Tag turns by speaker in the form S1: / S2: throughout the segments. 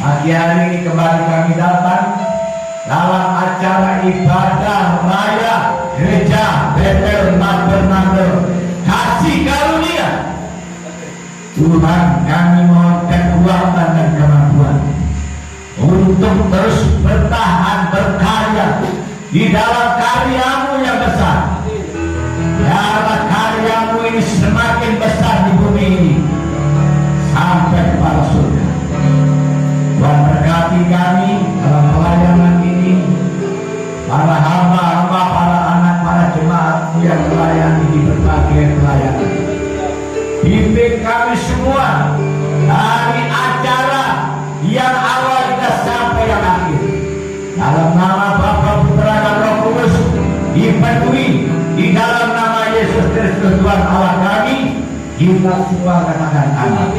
S1: Pagi hari ini kembali kami datang dalam acara ibadah raya Gereja Bethel Mater Kasih Karunia. Tuhan, kami mohon kekuatan dan kemampuan untuk terus bertahan berkarya di dalam karyamu yang besar. Biarlah karyamu ini semakin besar di bumi ini sampai kepada surga. Tuhan berkati kami dalam pelayanan ini, para hamba-hamba, para anak, para jemaat yang melayani di berbagai pelayanan. Bimbing kami semua dari acara yang awal kita sampai yang akhir. Dalam nama Bapa, Putra dan Roh Kudus, dipenuhi di dalam nama Yesus Kristus Tuhan Allah kami, kita semua katakan amin.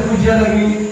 S2: pujian lagi.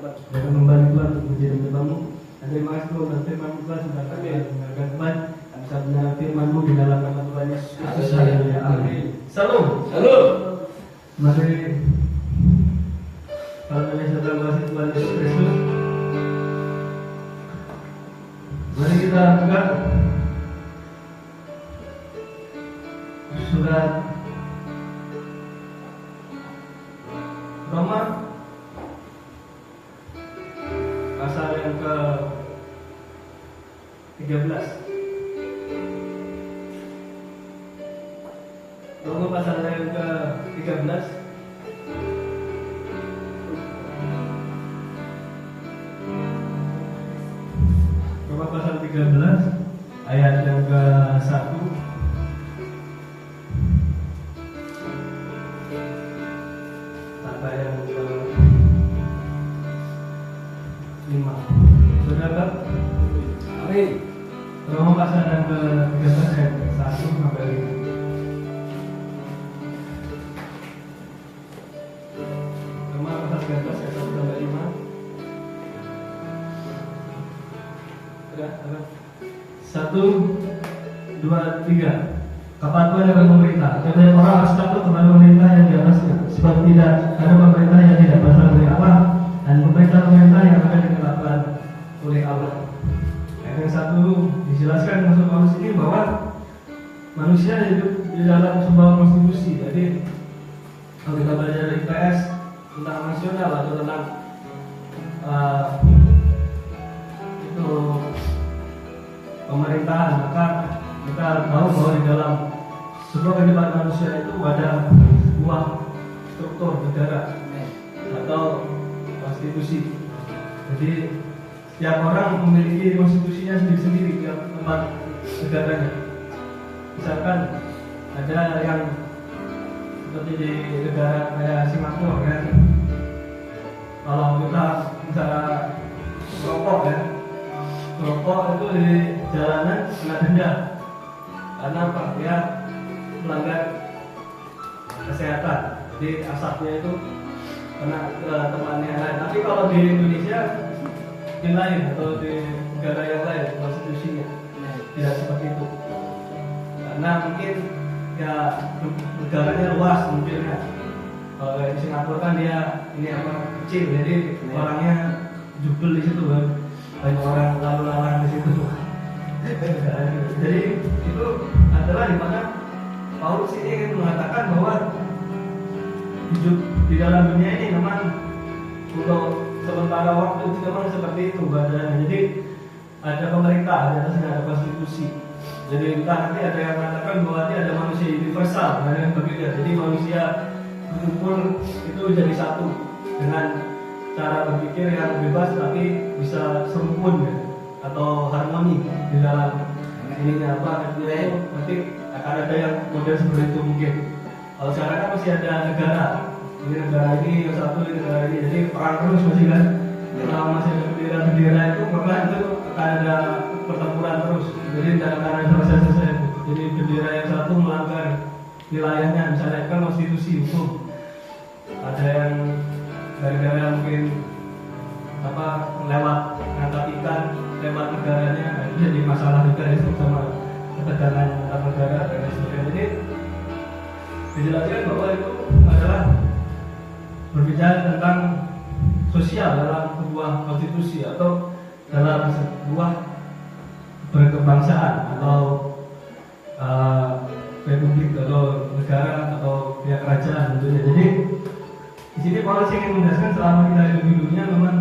S2: Jangan membalik Tuhan untuk puji dan menyembah-Mu. Dan terima kasih Tuhan dan firman Tuhan sudah kami mendengarkan Tuhan. Kami bisa mendengar firman-Mu di dalam nama Tuhan Yesus Kristus. Haleluya. Amin. Salam. Mari kalau kami sedang kasih Tuhan Yesus Kristus, mari kita buka surat Roma pasal yang ke-13. Roma pasal yang ke-13. Roma pasal 13 ayat yang ke-1 sampai yang ke-5. Saudara, amin. Roma pasal yang ke-13 ayat 1 sampai 5. Roma pasal 13 ayat 1 sampai 5. Ada 1, 2, 3. Kapan Tuhan akan memerintah? Jadi orang harus takut kepada pemerintah yang di atasnya, sebab tidak ada pemerintah yang tidak berasal dari Allah, dan pemerintah yang akan ditetapkan oleh Allah. Ayat yang 1 dijelaskan maksud Paulus ini bahwa manusia hidup di dalam sebuah konstitusi. Jadi kalau kita belajar dari IPS tentang nasional atau tentang itu pemerintahan, maka kita tahu bahwa di dalam sebuah kehidupan manusia itu ada sebuah struktur negara atau konstitusi. Jadi setiap orang memiliki konstitusinya sendiri-sendiri di tempat negaranya. Misalkan ada yang seperti di negara kayak Singapura kan, kalau kita misalnya merokok ya, merokok itu di jalanan kena denda. Karena apa? Dia melanggar kesehatan. Jadi asapnya itu kena ke teman yang lain. Tapi kalau di Indonesia di lain atau di negara yang lain konstitusinya tidak seperti itu. Karena mungkin ya negaranya luas mungkin ya. Kalau di Singapura kan dia ini apa kecil, jadi orangnya jubel di situ kan. Banyak orang lalu lalang di situ. Jadi itu adalah di mana Paulus ini ingin mengatakan bahwa hidup di dalam dunia ini memang untuk sementara waktu itu memang seperti itu badannya. Jadi ada pemerintah, di atasnya ada konstitusi. Jadi entah nanti ada yang mengatakan bahwa nanti ada manusia universal, ada yang berbeda. Jadi manusia berkumpul itu jadi satu dengan cara berpikir yang bebas tapi bisa serumpunya, atau harmoni di dalam ini apa itu nanti akan ada yang model seperti itu mungkin. Kalau sekarang kan masih ada negara, ini negara ini yang satu, ini negara ini, jadi perang terus masih kan. Kalau masih ada bendera-bendera itu maka itu akan ada pertempuran terus. Jadi tidak akan ada selesai itu. Jadi bendera yang satu melanggar wilayahnya, misalnya kan konstitusi hukum. Ada yang gara-gara mungkin apa lewat ngangkat ikan lewat negaranya, itu jadi masalah juga itu sama ketegangan antar negara dan sebagainya. Jadi dijelaskan bahwa itu adalah berbicara tentang sosial dalam sebuah konstitusi atau dalam sebuah berkebangsaan atau republik atau negara atau pihak kerajaan tentunya. Jadi di sini Paulus ingin menjelaskan selama kita hidup di dunia memang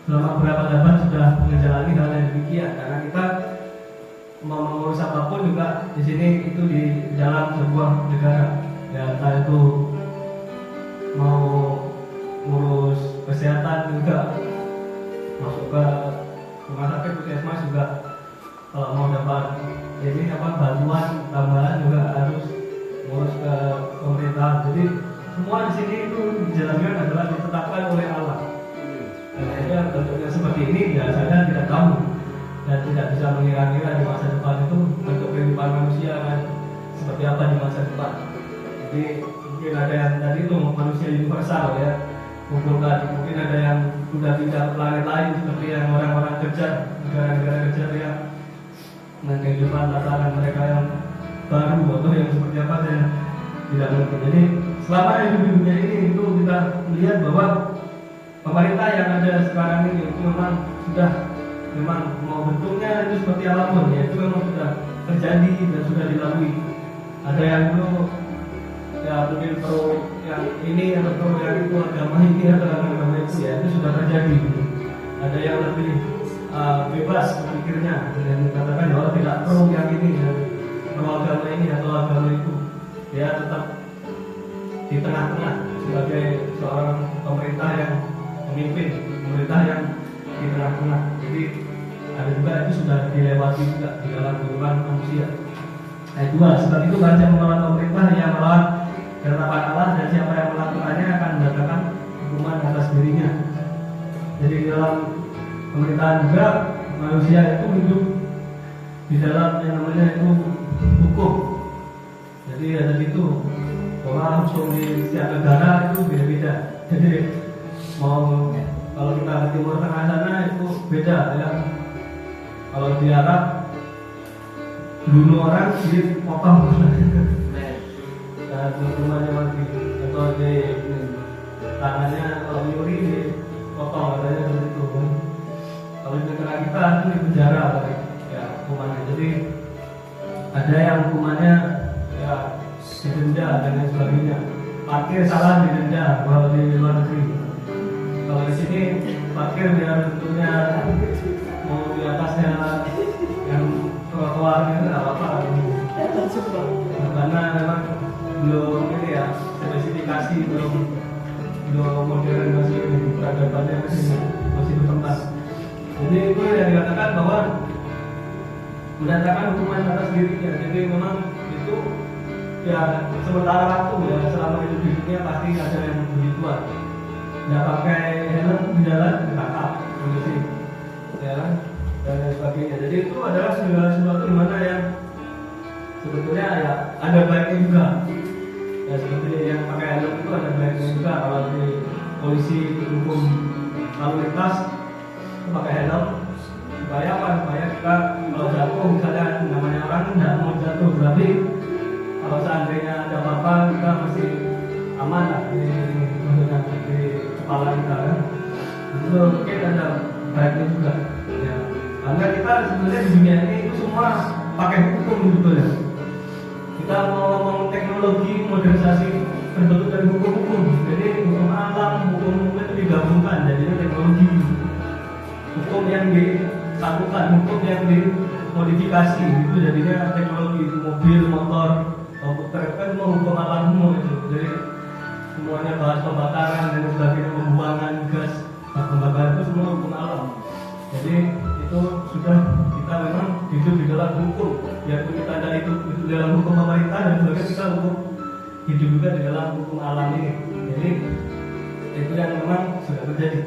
S2: selama berapa abad sudah menjalani hal yang demikian, karena kita mau mengurus apapun juga di sini itu di dalam sebuah negara ya, entah itu mau ngurus kesehatan juga masuk ke rumah sakit puskesmas juga, kalau mau dapat ini apa bantuan tambahan juga harus ngurus ke pemerintah. Jadi semua di sini itu dijelaskan adalah ditetapkan oleh Allah. Dan bentuknya seperti ini ya saya tidak tahu dan tidak bisa mengira-ngira di masa depan itu bentuk kehidupan manusia kan seperti apa di masa depan. Jadi mungkin ada yang tadi itu manusia universal ya, kumpulkan, mungkin ada yang sudah pindah ke planet lain seperti yang orang-orang kejar, negara-negara kejar yang dengan kehidupan tatanan mereka yang baru atau yang seperti apa dan tidak mungkin. Jadi selama hidup di dunia ini itu kita melihat bahwa pemerintah yang ada sekarang ini itu memang mau bentuknya itu seperti apapun ya itu memang sudah terjadi dan sudah dilalui. Ada yang itu ya mungkin pro yang ini atau pro yang itu agama ini atau agama itu ya itu sudah terjadi. Ada yang lebih bebas berpikirnya dan mengatakan bahwa tidak pro yang ini dan pro agama ini atau agama itu. Dia tetap di tengah-tengah sebagai seorang pemerintah yang memimpin, pemerintah yang di tengah-tengah. Jadi ada juga itu sudah dilewati juga di dalam kehidupan manusia. Nah dua, sebab itu banyak melawan pemerintah yang melawan ketetapan Allah dan siapa yang melakukannya akan mendapatkan hukuman atas dirinya. Jadi di dalam pemerintahan juga manusia itu hidup di dalam yang namanya itu hukum. Jadi ada itu bahwa hukum di setiap negara itu beda-beda. Jadi mau kalau kita ke Timur Tengah sana itu beda ya. Kalau di Arab bunuh orang dipotong, nah hukumannya mati atau di tangannya kalau nyuri dipotong katanya seperti itu. Kalau di negara kita itu di penjara ya hukumannya. Jadi ada yang hukumannya ya didenda dan lain sebagainya. Parkir salah didenda kalau di luar negeri. Kalau di sini parkir biar bentuknya mau di atasnya yang trotoar itu nggak apa-apa. Karena memang belum ini ya spesifikasi belum modern masih peradabannya masih berkembang. Jadi itu yang dikatakan bahwa mendatangkan hukuman atas dirinya. Jadi memang itu ya sementara waktu ya selama hidup di dunia pasti ada yang begituan. Nggak pakai helm di jalan ditangkap polisi, ya kan? Dan lain sebagainya. Jadi itu adalah segala sesuatu di mana yang sebetulnya ya ada baiknya juga. Ya seperti yang pakai helm itu ada baiknya juga. Kalau di polisi hukum lalu lintas pakai helm supaya apa? Supaya kita kalau jatuh misalnya namanya orang tidak mau jatuh, berarti kalau seandainya ada apa-apa kita masih aman lah di kepala kita kan. Itu mungkin ada baiknya juga. Ya. Karena kita sebenarnya di dunia ini itu semua pakai hukum sebetulnya. Kita mau ngomong teknologi modernisasi berbentuk dari hukum-hukum. Jadi hukum alam, hukum itu digabungkan jadinya teknologi. Hukum yang disatukan, hukum yang dimodifikasi itu jadinya teknologi. Mobil, motor, komputer kan semua hukum alam semua itu. Jadi semuanya bahas pembakaran dan sebagainya, pembuangan gas, pembakaran itu semua hukum alam. Jadi itu sudah kita memang hidup di dalam hukum. Ya kita ada hidup di dalam hukum pemerintah dan sebagainya, kita hukum hidup juga di dalam hukum alam ini. Jadi itu yang memang sudah terjadi.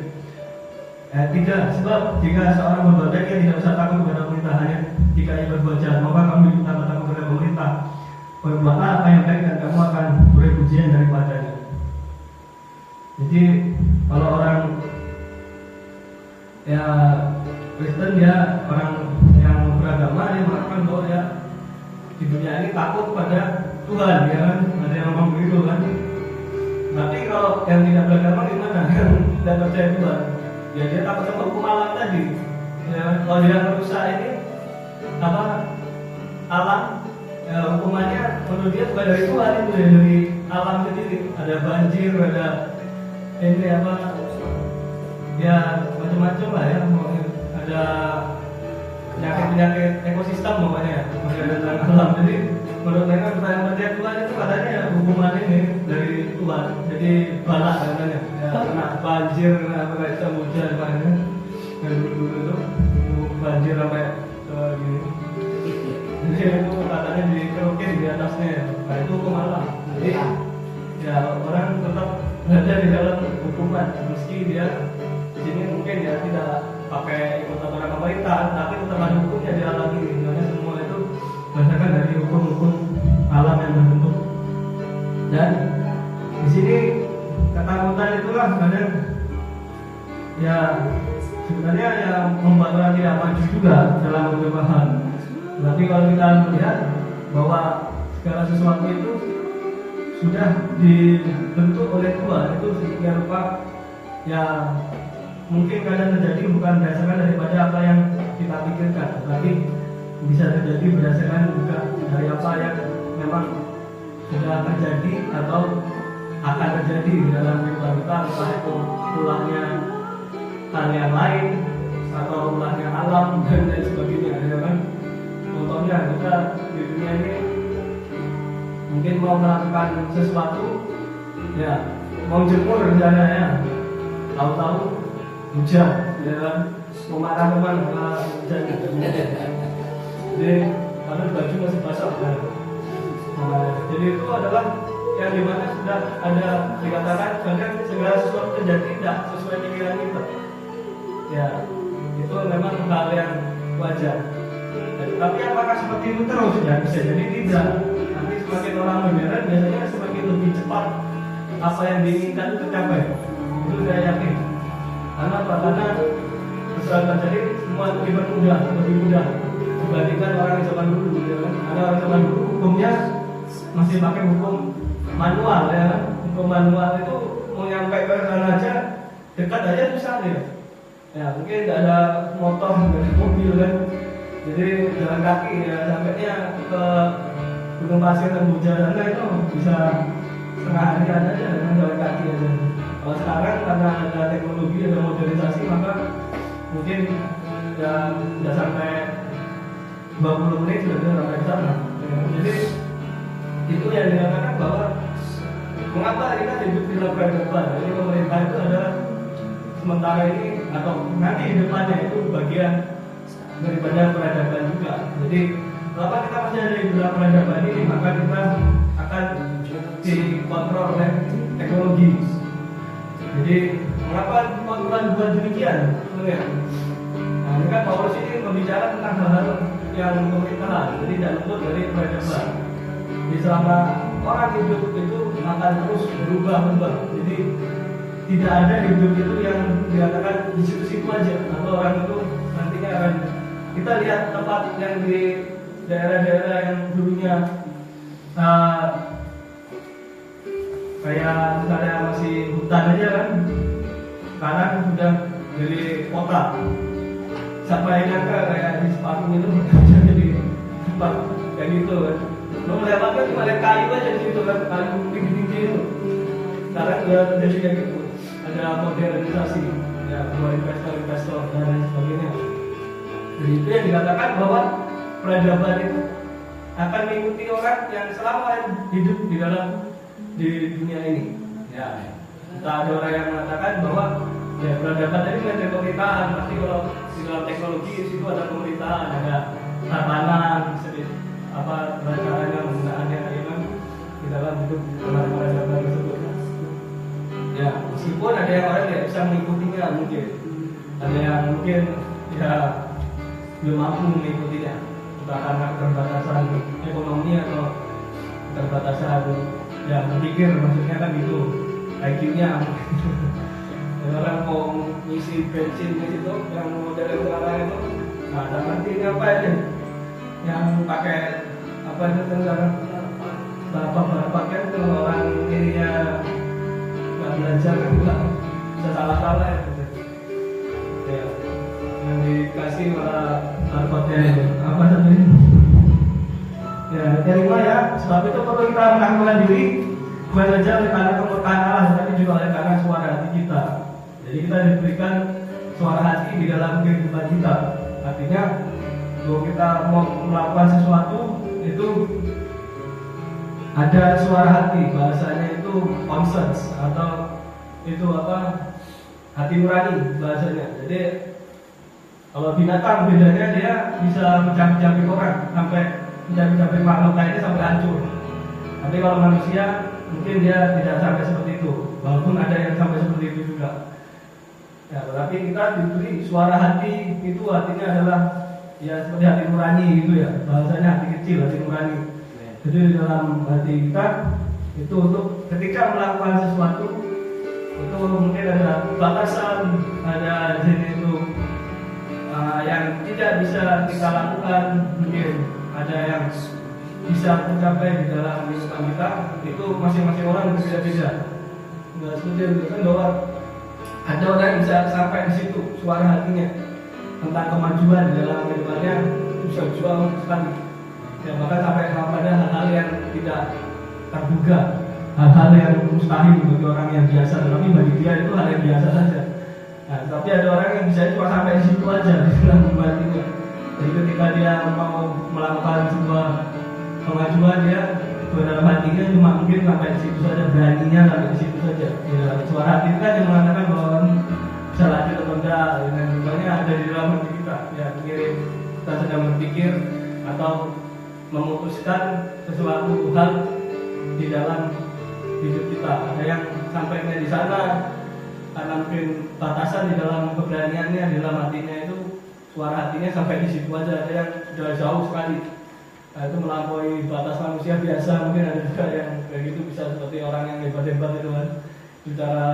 S2: Tidak, sebab jika seorang berbuat baik dia tidak usah takut kepada pemerintah, hanya jika ia berbuat jahat maka kamu diminta takut kepada pemerintah. Perbuatlah apa yang baik dan kamu akan beroleh pujian daripadanya. Jadi kalau orang ya Kristen dia orang yang beragama dia mengatakan bahwa ya di dunia ini takut pada Tuhan, ya kan? Ada yang ngomong begitu kan? Tapi kalau yang tidak beragama gimana? Yang tidak percaya Tuhan, ya dia takut sama hukum alam tadi. Ya, kalau dia merusak ini apa alam, ya, hukumannya menurut dia bukan dari Tuhan, itu ya dari alam sendiri. Ada banjir, ada ini apa ya macam-macam lah ya, ada penyakit ekosistem pokoknya ada dalam alam. Jadi menurut mereka kita yang percaya Tuhan itu katanya hukuman ini dari Tuhan, jadi balak katanya ya, kena banjir, kena apa kayak hujan katanya dari dulu itu banjir sampai gini. Jadi itu katanya dikerokin di atasnya, nah itu hukum alam. Jadi ya orang tetap berada di dalam hukuman meski dia di sini mungkin ya tidak pakai ikut aturan pemerintah, tapi tetap ada hukumnya di alam ini. Karena semua itu berdasarkan dari hukum-hukum alam yang terbentuk. Dan di sini ketakutan itulah kadang ya sebenarnya yang membuat orang tidak maju juga dalam perubahan. Tapi kalau kita melihat bahwa segala sesuatu itu sudah dibentuk oleh Tuhan, itu sedemikian rupa yang mungkin kadang terjadi bukan berdasarkan daripada apa yang kita pikirkan, tapi bisa terjadi berdasarkan juga dari apa yang memang sudah terjadi atau akan terjadi di dalam kehidupan kita, entah itu ulahnya hal yang lain atau ulahnya alam dan lain sebagainya, ya kan? Contohnya kita di dunia ini mungkin mau melakukan sesuatu, ya mau jemur rencananya, tahu-tahu hujan, ya kan? Mau marah kemana hujan, jadi karena baju masih basah kan? Jadi itu adalah yang dimana sudah ada dikatakan bahkan segala sesuatu terjadi tidak sesuai pikiran kita. Ya, itu memang hal yang wajar. Tapi apakah seperti itu terus? Ya bisa jadi tidak. Nanti semakin orang modern biasanya semakin lebih cepat apa yang diinginkan itu tercapai. Itu saya yakin. Karena apa? Karena setelah terjadi semua lebih mudah dibandingkan orang yang zaman dulu. Ya kan? Ada orang zaman dulu hukumnya masih pakai hukum manual, ya kan? Hukum manual itu mau nyampe ke sana aja dekat aja susah ya. Ya mungkin tidak ada motor, tidak ada mobil kan. Jadi jalan kaki ya sampainya ke Gunung Pasir dan Bujana itu bisa setengah hari aja dengan jalan kaki aja. Kalau sekarang karena ada teknologi, ada modernisasi, maka mungkin ya tidak sampai 20 menit sudah bisa sampai ke sana. Ya, jadi itu yang dikatakan bahwa mengapa kita hidup di dalam peradaban. Jadi pemerintah itu adalah sementara ini atau nanti di depannya itu bagian daripada peradaban juga. Jadi kenapa kita masih ada di dalam peradaban ini, maka kita akan dikontrol oleh teknologi. Jadi mengapa Tuhan buat demikian? Sebenarnya. Nah, ini kan Paulus ini berbicara tentang hal-hal yang pemerintahan, jadi tidak luput dari peradaban. Di selama orang hidup itu akan terus berubah. Jadi tidak ada hidup itu yang dikatakan di situ-situ aja, atau orang itu nantinya akan kita lihat tempat yang di daerah-daerah yang dulunya kayak misalnya masih hutan aja kan, sekarang sudah jadi kota. Siapa yang nyangka kayak di Sepatu itu jadi tempat kayak gitu kan. Lo melewatkan cuma lihat kayu aja di situ kan, kayu tinggi-tinggi itu. Sekarang sudah terjadi kayak gitu. Ada modernisasi, ya, investor dan lain sebagainya. Jadi itu yang dikatakan bahwa peradaban itu akan mengikuti orang yang selama hidup di dunia ini. Ya, kita ada orang yang mengatakan bahwa ya peradaban tadi ada pemerintahan. Pasti kalau di dalam teknologi itu ada pemerintahan, ada tatanan, apa caranya penggunaannya, ya kan, di dalam hidup peradaban tersebut. Ya, meskipun ada yang orang tidak bisa mengikutinya mungkin, ada yang mungkin ya belum mampu mengikutinya, entah karena keterbatasan ekonomi atau keterbatasan ya berpikir, maksudnya kan gitu, IQ-nya. Orang mau ngisi bensin di situ, yang model sekarang itu, nah nanti ini apa aja, yang pakai apa itu sekarang, bapak kan kalau orang ininya nggak belajar kan juga bisa salah-salah ya. Ya, yang dikasih malah narkotnya apa namanya? Ya, terima ya. Sebab itu perlu kita menangguhkan diri, bukan saja oleh karena kemurkaan Allah, tapi juga oleh karena suara hati kita. Jadi kita diberikan suara hati di dalam kehidupan kita. Artinya, kalau kita mau melakukan sesuatu itu ada suara hati, bahasanya itu conscience atau itu apa? Hati nurani bahasanya. Jadi kalau binatang bedanya dia bisa mencabik-cabik orang sampai mencabik-cabik makhluk lainnya sampai hancur. Tapi kalau manusia mungkin dia tidak sampai seperti itu, walaupun ada yang sampai seperti itu juga. Ya, tapi kita diberi suara hati, itu artinya adalah ya seperti hati nurani gitu ya, bahasanya hati kecil, hati nurani. Jadi di dalam hati kita itu untuk ketika melakukan sesuatu itu mungkin ada batasan, ada jenis itu yang tidak bisa kita lakukan, mungkin ada yang bisa tercapai di dalam kehidupan kita. Itu masing-masing orang berbeda-beda. Nggak seperti yang kan bahwa ada orang yang bisa sampai di situ suara hatinya tentang kemajuan di dalam kehidupannya bisa jauh sekali. Ya, bahkan sampai pada hal-hal yang tidak terduga, hal-hal yang mustahil bagi orang yang biasa, tapi bagi dia itu hal yang biasa saja. Nah, tapi ada orang yang bisa cuma sampai di situ aja di dalam membantunya. Jadi ketika dia mau melakukan sebuah kemajuan, dia dalam hatinya cuma mungkin sampai di situ saja, beraninya sampai di situ saja. Ya, suara hati kan yang mengatakan bahwa bisa lanjut atau enggak, dan sebenarnya ada di dalam hati kita. Ya, mungkin kita sedang berpikir atau memutuskan sesuatu hal di dalam hidup kita. Ada yang sampainya di sana karena mungkin batasan di dalam keberaniannya, di dalam hatinya itu suara hatinya sampai di situ aja. Ada yang sudah jauh sekali, nah, itu melampaui batas manusia biasa. Mungkin ada juga yang kayak gitu, bisa seperti orang yang hebat-hebat itu kan, bicara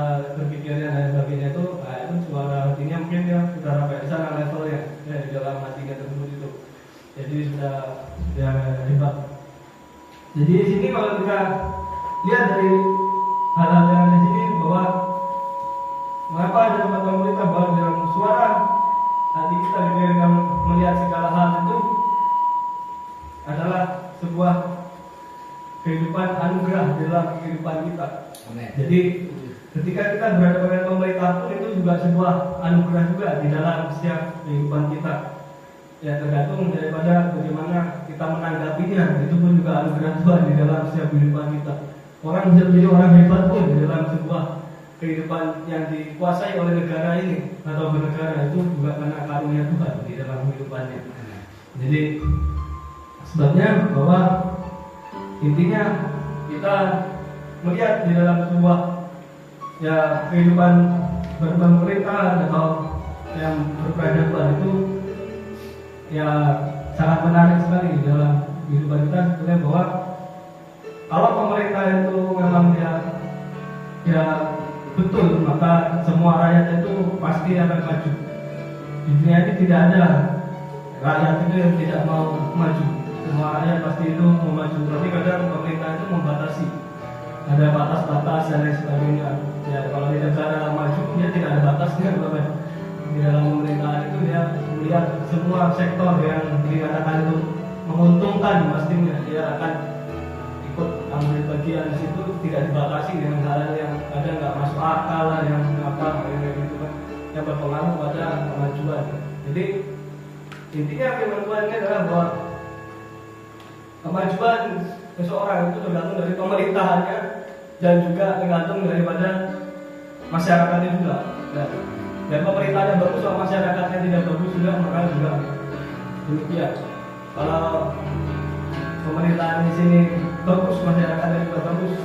S2: berpikirnya dan sebagainya itu. Nah, itu suara hatinya mungkin ya sudah sampai di sana levelnya, ya, di dalam hatinya tersebut itu. Jadi sudah ya hebat. Jadi di sini kalau kita lihat dari hal-hal yang ada di sini bahwa mengapa ada tempat pemerintah bahwa dalam suara hati kita ketika melihat segala hal itu adalah sebuah kehidupan anugerah dalam kehidupan kita.
S1: Amen.
S2: Jadi ketika kita berhadapan dengan pemerintah pun itu juga sebuah anugerah juga di dalam setiap kehidupan kita. Ya, tergantung daripada bagaimana kita menanggapinya. Itu pun juga anugerah Tuhan di dalam setiap kehidupan kita. Orang bisa menjadi orang hebat pun di dalam sebuah kehidupan yang dikuasai oleh negara ini atau bernegara, itu juga karena karunia Tuhan di dalam kehidupannya. Jadi sebabnya bahwa intinya kita melihat di dalam sebuah ya kehidupan berpemerintahan atau yang berperadaban itu ya sangat menarik sekali di dalam kehidupan kita. Sebetulnya bahwa kalau pemerintah itu memang ya betul, maka semua rakyat itu pasti akan maju. Di dunia ini tidak ada rakyat itu yang tidak mau maju. Semua rakyat pasti itu mau maju. Tapi kadang pemerintah itu membatasi, ada batas-batas dan lain sebagainya. Ya, kalau di negara maju dia tidak ada batasnya, Bapak. Di dalam pemerintahan itu dia melihat semua sektor yang dikatakan itu menguntungkan, pastinya dia akan ikut ambil bagian di situ, tidak dibatasi dengan hal-hal yang ada nggak masuk akal lah, yang apa kayak gitu kan, yang berpengaruh pada kemajuan. Jadi intinya firman Tuhan ini adalah bahwa kemajuan seseorang itu tergantung dari pemerintahannya dan juga tergantung daripada masyarakatnya juga. Dan pemerintahnya bagus, kalau masyarakatnya tidak bagus juga, maka juga demikian. Kalau pemerintahan di sini bagus, masyarakatnya juga bagus,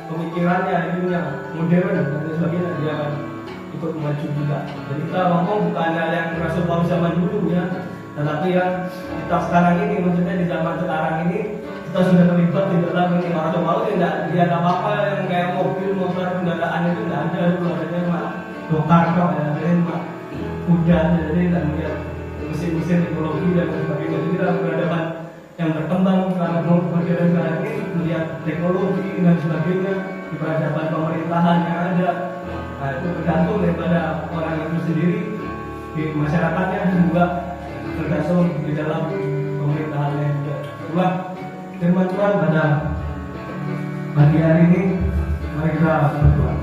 S2: pemikirannya, ilmunya modern dan sebagainya, dia akan ikut maju juga. Jadi kita ngomong bukan yang Rasul Paulus zaman dulu ya, tetapi yang kita sekarang ini, maksudnya di zaman sekarang ini kita sudah terlibat di dalam ini. Rasul Paulus tidak ada apa-apa yang kayak mobil, motor, kendaraan itu tidak ada, itu adanya cuma dokter kok, ada cuma kuda, jadi dan melihat mesin-mesin teknologi dan sebagainya. Jadi kita berhadapan yang berkembang sekarang modern sekarang ini, melihat teknologi dan sebagainya di peradaban pemerintahan yang ada. Nah, itu tergantung daripada orang itu sendiri, di masyarakatnya juga tergantung di dalam pemerintahannya juga. Itulah firman Tuhan pada pagi hari ini. Mari kita berdoa.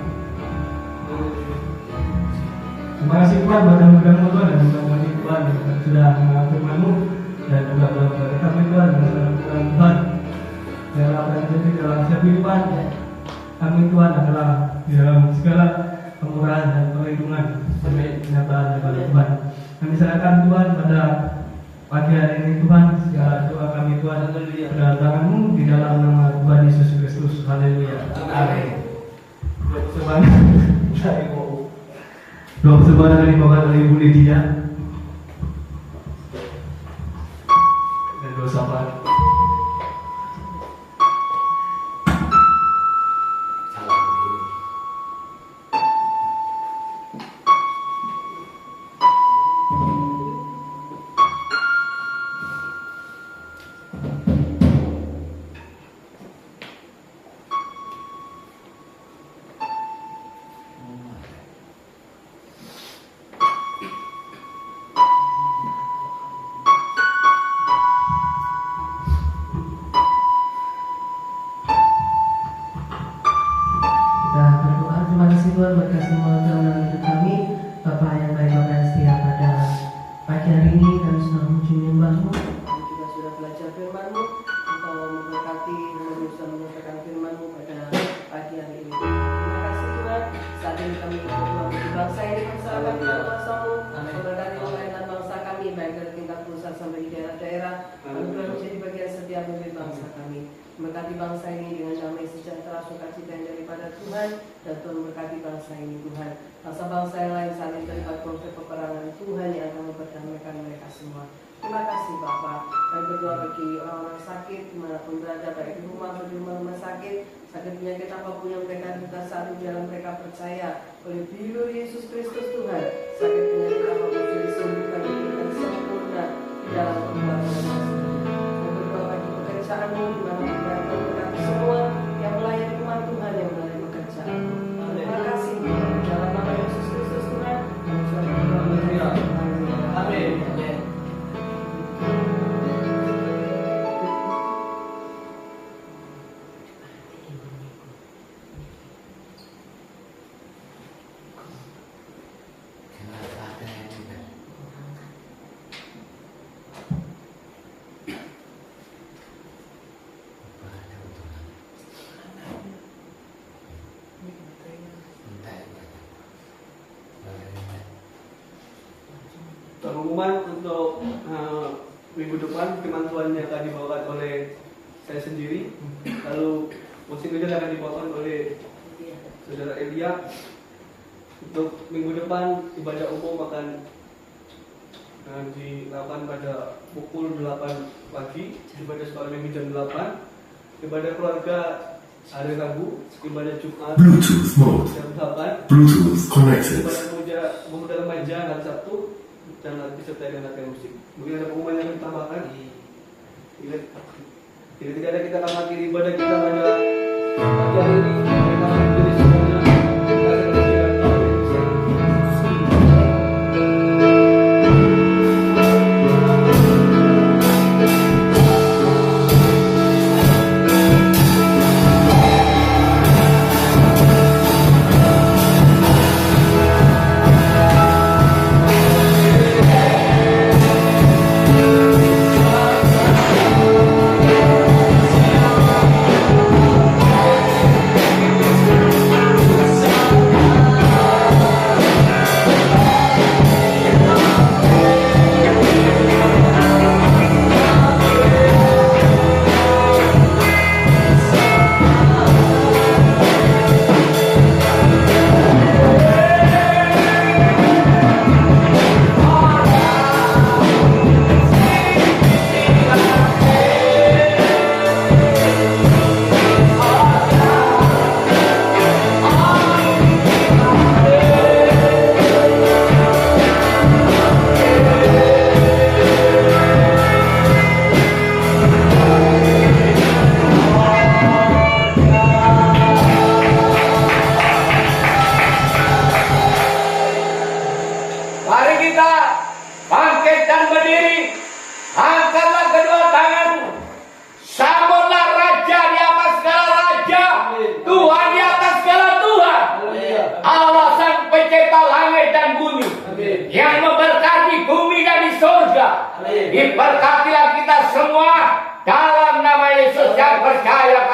S2: Terima kasih Tuhan buat anugerah-Mu Tuhan, dan juga buat Tuhan yang sudah mengaturmu dan juga buat kami Tuhan dan Tuhan dalam apa yang terjadi dalam setiap kehidupan kami Tuhan adalah di dalam segala kemurahan dan perlindungan sampai kenyataan daripada Tuhan. Kami serahkan Tuhan pada pagi hari ini Tuhan, segala doa kami Tuhan pada tangan-Mu di dalam nama Tuhan Yesus Kristus. Haleluya. Amin. Doa persembahan dari Bapak dan Ibu Lydia dan doa sahabat.
S1: Salam ini.
S3: firman-Mu, Engkau memberkati dan bisa menyampaikan firman-Mu pada pagi hari ini. Terima kasih Tuhan, saat ini kami berdoa bagi bangsa ini persahabat Tuhan kuasa-Mu, memberkati pelayanan bangsa kami, baik dari tingkat pusat sampai di daerah-daerah, anugerah menjadi bagian setiap bagi bangsa kami. Memberkati bangsa ini dengan damai sejahtera, sukacita yang daripada Tuhan, dan Tuhan memberkati bangsa ini Tuhan. Bangsa-bangsa yang lain saat ini terlibat konflik peperangan, Tuhan yang akan memperdamaikan mereka semua. Terima kasih Bapak. Kami berdoa bagi orang-orang sakit dimanapun berada, baik di rumah atau di rumah sakit, sakit penyakit apapun yang mereka derita saat ini dalam mereka percaya oleh biru Yesus Kristus Tuhan, sakit penyakit apapun sudah disembuhkan diberikan sempurna di dalam perbuatan Yesus. Kami berdoa bagi pekerjaan-Mu dimanapun berada, berkati semua yang melayani umat Tuhan yang melayani pekerjaan. Terima kasih Tuhan, dalam nama Yesus Kristus Tuhan. Kami sudah berdoa.
S2: Amin. Pengumuman untuk minggu depan firman Tuhan yang akan dibawakan oleh saya sendiri, lalu musik juga akan dibawakan oleh saudara Elia. Untuk minggu depan ibadah umum akan dilakukan pada pukul 8 pagi, ibadah sekolah minggu jam 8, ibadah keluarga hari Rabu, ibadah Jumat
S4: Bluetooth mode.
S2: jam 8,
S4: Bluetooth connected.
S2: ibadah pemuda remaja hari Sabtu, dan nanti serta dengan latihan musik. Mungkin ada pengumuman yang ditambahkan. Jadi tidak ada kita akan mengakhiri ibadah kita pada pagi hari ini. Kita akan berdiri semuanya. Kita akan berdiri Tuhan.
S1: Diberkatilah kita semua dalam nama Yesus yang percaya